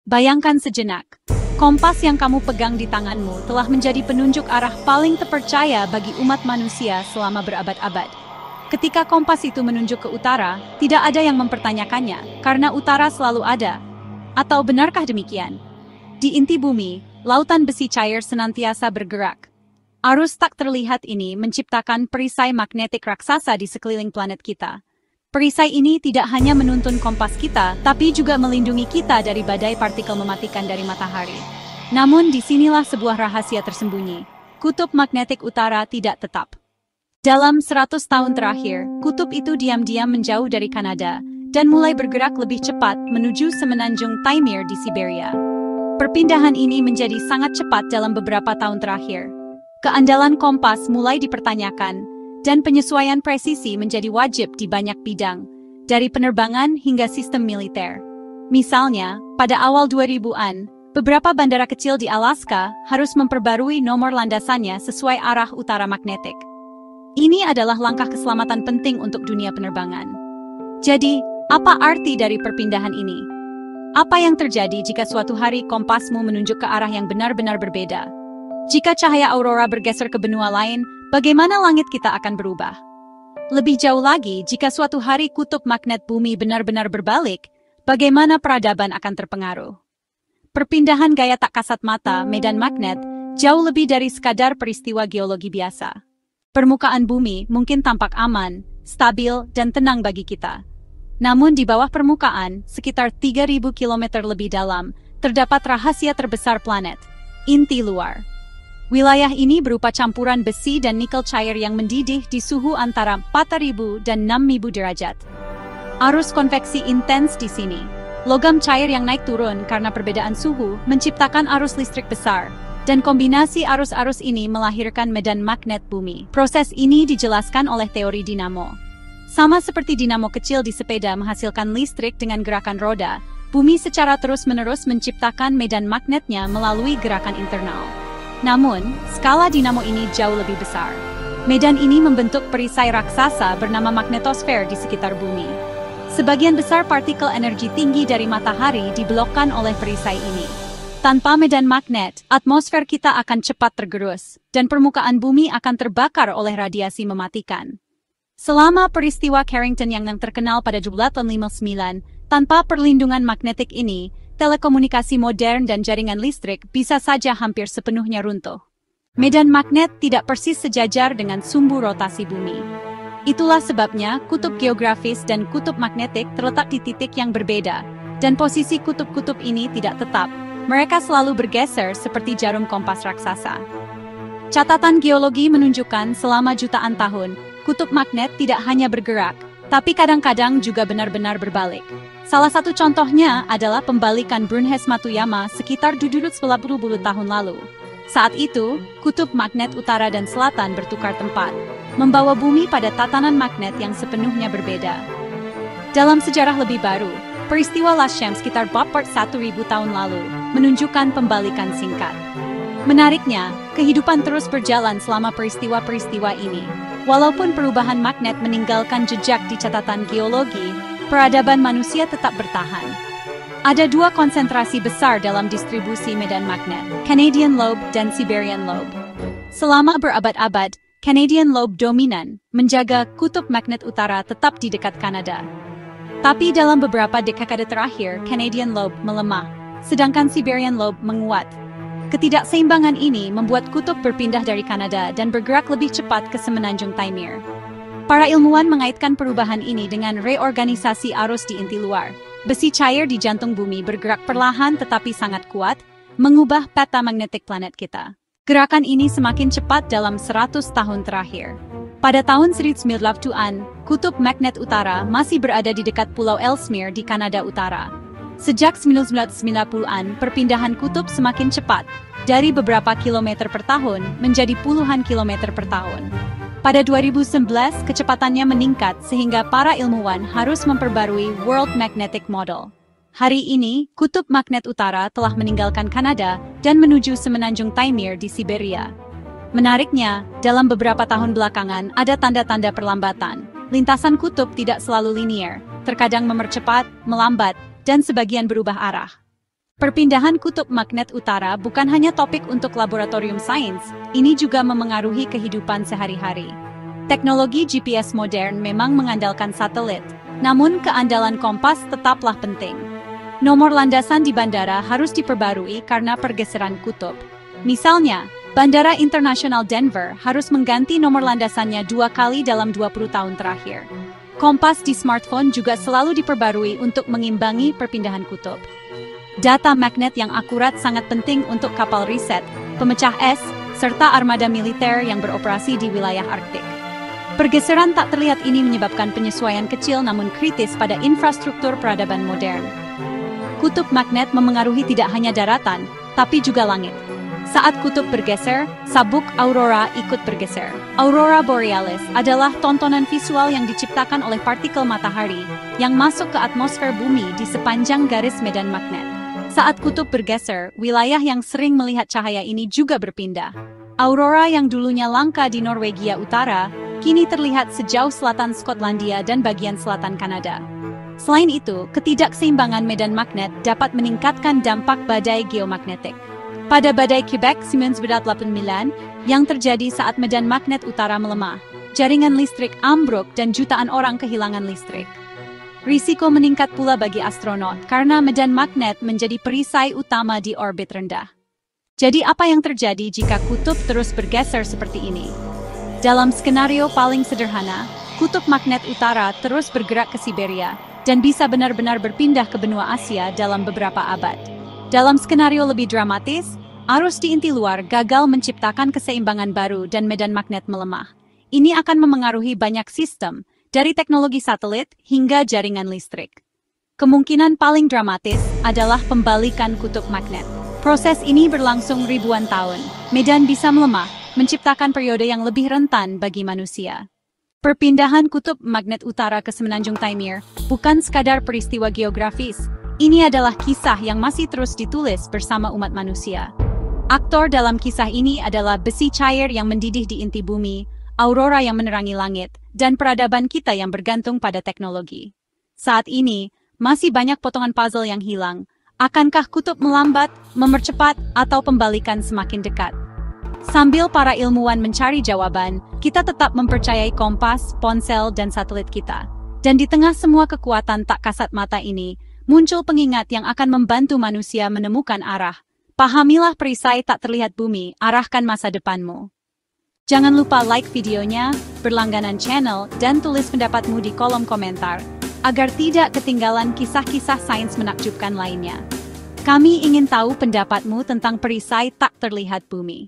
Bayangkan sejenak, kompas yang kamu pegang di tanganmu telah menjadi penunjuk arah paling terpercaya bagi umat manusia selama berabad-abad. Ketika kompas itu menunjuk ke utara, tidak ada yang mempertanyakannya, karena utara selalu ada. Atau benarkah demikian? Di inti bumi, lautan besi cair senantiasa bergerak. Arus tak terlihat ini menciptakan perisai magnetik raksasa di sekeliling planet kita. Perisai ini tidak hanya menuntun kompas kita, tapi juga melindungi kita dari badai partikel mematikan dari matahari. Namun disinilah sebuah rahasia tersembunyi. Kutub magnetik utara tidak tetap. Dalam 100 tahun terakhir, kutub itu diam-diam menjauh dari Kanada dan mulai bergerak lebih cepat menuju semenanjung Taimyr di Siberia. Perpindahan ini menjadi sangat cepat dalam beberapa tahun terakhir. Keandalan kompas mulai dipertanyakan, dan penyesuaian presisi menjadi wajib di banyak bidang, dari penerbangan hingga sistem militer. Misalnya, pada awal 2000-an, beberapa bandara kecil di Alaska harus memperbarui nomor landasannya sesuai arah utara magnetik. Ini adalah langkah keselamatan penting untuk dunia penerbangan. Jadi, apa arti dari perpindahan ini? Apa yang terjadi jika suatu hari kompasmu menunjuk ke arah yang benar-benar berbeda? Jika cahaya aurora bergeser ke benua lain, bagaimana langit kita akan berubah? Lebih jauh lagi, jika suatu hari kutub magnet bumi benar-benar berbalik, bagaimana peradaban akan terpengaruh? Perpindahan gaya tak kasat mata, medan magnet, jauh lebih dari sekadar peristiwa geologi biasa. Permukaan bumi mungkin tampak aman, stabil, dan tenang bagi kita. Namun di bawah permukaan, sekitar 3.000 km lebih dalam, terdapat rahasia terbesar planet, inti luar. Wilayah ini berupa campuran besi dan nikel cair yang mendidih di suhu antara 4.000 dan 6.000 derajat. Arus konveksi intens di sini. Logam cair yang naik turun karena perbedaan suhu menciptakan arus listrik besar, dan kombinasi arus-arus ini melahirkan medan magnet bumi. Proses ini dijelaskan oleh teori dinamo. Sama seperti dinamo kecil di sepeda menghasilkan listrik dengan gerakan roda, bumi secara terus-menerus menciptakan medan magnetnya melalui gerakan internal. Namun, skala dinamo ini jauh lebih besar. Medan ini membentuk perisai raksasa bernama magnetosfer di sekitar bumi. Sebagian besar partikel energi tinggi dari matahari dibelokkan oleh perisai ini. Tanpa medan magnet, atmosfer kita akan cepat tergerus, dan permukaan bumi akan terbakar oleh radiasi mematikan. Selama peristiwa Carrington yang terkenal pada 1859, tanpa perlindungan magnetik ini, telekomunikasi modern dan jaringan listrik bisa saja hampir sepenuhnya runtuh. Medan magnet tidak persis sejajar dengan sumbu rotasi bumi. Itulah sebabnya kutub geografis dan kutub magnetik terletak di titik yang berbeda, dan posisi kutub-kutub ini tidak tetap. Mereka selalu bergeser seperti jarum kompas raksasa. Catatan geologi menunjukkan selama jutaan tahun, kutub magnet tidak hanya bergerak, tapi kadang-kadang juga benar-benar berbalik. Salah satu contohnya adalah pembalikan Brunhes Matuyama sekitar 780 tahun lalu. Saat itu, kutub magnet utara dan selatan bertukar tempat, membawa bumi pada tatanan magnet yang sepenuhnya berbeda. Dalam sejarah lebih baru, peristiwa Lashem sekitar 41.000 tahun lalu menunjukkan pembalikan singkat. Menariknya, kehidupan terus berjalan selama peristiwa-peristiwa ini. Walaupun perubahan magnet meninggalkan jejak di catatan geologi, peradaban manusia tetap bertahan. Ada dua konsentrasi besar dalam distribusi medan magnet, Canadian Lobe dan Siberian Lobe. Selama berabad-abad, Canadian Lobe dominan, menjaga kutub magnet utara tetap di dekat Kanada. Tapi dalam beberapa dekade terakhir, Canadian Lobe melemah, sedangkan Siberian Lobe menguat. Ketidakseimbangan ini membuat kutub berpindah dari Kanada dan bergerak lebih cepat ke semenanjung Taimyr. Para ilmuwan mengaitkan perubahan ini dengan reorganisasi arus di inti luar. Besi cair di jantung bumi bergerak perlahan tetapi sangat kuat, mengubah peta magnetik planet kita. Gerakan ini semakin cepat dalam 100 tahun terakhir. Pada tahun 1900-an, kutub magnet utara masih berada di dekat Pulau Ellesmere di Kanada Utara. Sejak 1990-an, perpindahan kutub semakin cepat, dari beberapa kilometer per tahun menjadi puluhan kilometer per tahun. Pada 2011, kecepatannya meningkat sehingga para ilmuwan harus memperbarui World Magnetic Model. Hari ini, kutub magnet utara telah meninggalkan Kanada dan menuju semenanjung Taimyr di Siberia. Menariknya, dalam beberapa tahun belakangan ada tanda-tanda perlambatan. Lintasan kutub tidak selalu linier, terkadang memercepat, melambat, dan sebagian berubah arah. Perpindahan kutub magnet utara bukan hanya topik untuk laboratorium sains, ini juga memengaruhi kehidupan sehari-hari. Teknologi GPS modern memang mengandalkan satelit, namun keandalan kompas tetaplah penting. Nomor landasan di bandara harus diperbarui karena pergeseran kutub. Misalnya, Bandara Internasional Denver harus mengganti nomor landasannya 2 kali dalam 20 tahun terakhir. Kompas di smartphone juga selalu diperbarui untuk mengimbangi perpindahan kutub. Data magnet yang akurat sangat penting untuk kapal riset, pemecah es, serta armada militer yang beroperasi di wilayah Arktik. Pergeseran tak terlihat ini menyebabkan penyesuaian kecil namun kritis pada infrastruktur peradaban modern. Kutub magnet memengaruhi tidak hanya daratan, tapi juga langit. Saat kutub bergeser, sabuk aurora ikut bergeser. Aurora borealis adalah tontonan visual yang diciptakan oleh partikel matahari yang masuk ke atmosfer bumi di sepanjang garis medan magnet. Saat kutub bergeser, wilayah yang sering melihat cahaya ini juga berpindah. Aurora yang dulunya langka di Norwegia Utara, kini terlihat sejauh selatan Skotlandia dan bagian selatan Kanada. Selain itu, ketidakseimbangan medan magnet dapat meningkatkan dampak badai geomagnetik. Pada badai Quebec 1989 yang terjadi saat medan magnet utara melemah, jaringan listrik ambruk dan jutaan orang kehilangan listrik. Risiko meningkat pula bagi astronot karena medan magnet menjadi perisai utama di orbit rendah. Jadi apa yang terjadi jika kutub terus bergeser seperti ini? Dalam skenario paling sederhana, kutub magnet utara terus bergerak ke Siberia dan bisa benar-benar berpindah ke benua Asia dalam beberapa abad. Dalam skenario lebih dramatis, arus di inti luar gagal menciptakan keseimbangan baru dan medan magnet melemah. Ini akan memengaruhi banyak sistem, dari teknologi satelit hingga jaringan listrik. Kemungkinan paling dramatis adalah pembalikan kutub magnet. Proses ini berlangsung ribuan tahun. Medan bisa melemah, menciptakan periode yang lebih rentan bagi manusia. Perpindahan kutub magnet utara ke Semenanjung Taimyr bukan sekadar peristiwa geografis. Ini adalah kisah yang masih terus ditulis bersama umat manusia. Aktor dalam kisah ini adalah besi cair yang mendidih di inti bumi, aurora yang menerangi langit, dan peradaban kita yang bergantung pada teknologi. Saat ini, masih banyak potongan puzzle yang hilang. Akankah kutub melambat, mempercepat, atau pembalikan semakin dekat? Sambil para ilmuwan mencari jawaban, kita tetap mempercayai kompas, ponsel, dan satelit kita. Dan di tengah semua kekuatan tak kasat mata ini, muncul pengingat yang akan membantu manusia menemukan arah. Pahamilah perisai tak terlihat bumi, arahkan masa depanmu. Jangan lupa like videonya, berlangganan channel, dan tulis pendapatmu di kolom komentar, agar tidak ketinggalan kisah-kisah sains menakjubkan lainnya. Kami ingin tahu pendapatmu tentang perisai tak terlihat bumi.